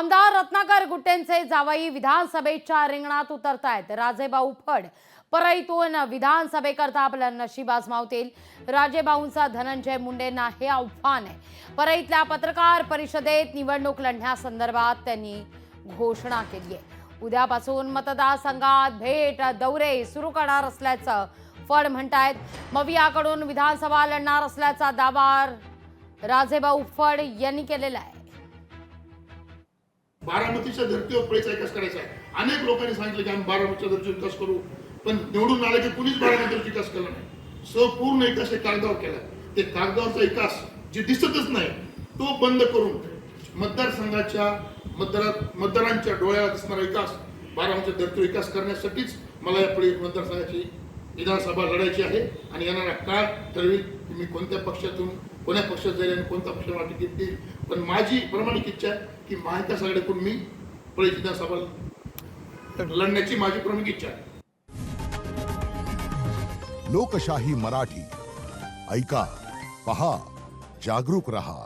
आमदार रत्नाकर गुट्टेंचे जावई विधानसभेच्या रिंगणात उतरतायत। राजेभाऊ फड परळीतून विधानसभेकरता आपलं नशीब आजमावतील। राजेभाऊंचा धनंजय मुंडेंना हे आव्हान आहे। परळीतल्या पत्रकार परिषदेत निवडणूक लढण्यासंदर्भात त्यांनी घोषणा केली आहे। उद्यापासून मतदारसंघात भेट दौरे सुरू करणार असल्याचं फड म्हणतायत। मवियाकडून विधानसभा लढणार असल्याचा दावा राजेभाऊ फड यांनी केलेला आहे। बारामतीच्या धर्तीवर पैसा विकास करायचा आहे। अनेक लोकांनी सांगितलं की आम्ही बारामतीच्या धर्तीवर विकास करू, पण निवडून आले की कुणीच बारामतीवर विकास केला नाही। संपूर्ण विकास कागदावर केला। ते कागदावरचा विकास जे दिसतच नाही तो बंद करून मतदारसंघाच्या मतदारांच्या डोळ्याला दिसणारा विकास, बारामतीच्या धर्तीवर विकास करण्यासाठीच मला या पुढे मतदारसंघाची विधानसभा लढायची आहे। आणि येणारा काळ ठरवेल की मी कोणत्या पक्षातून कोण्या पक्षात जाईल आणि कोणत्या पक्षाला तिकीट देईल। पण माझी प्रामाणिक इच्छा आहे की महाविकास आघाडीकडून मी पुढे विधानसभा लढण्याची माझी प्रामाणिक इच्छा आहे। लोकशाही मराठी ऐका, पहा, जागरूक रहा।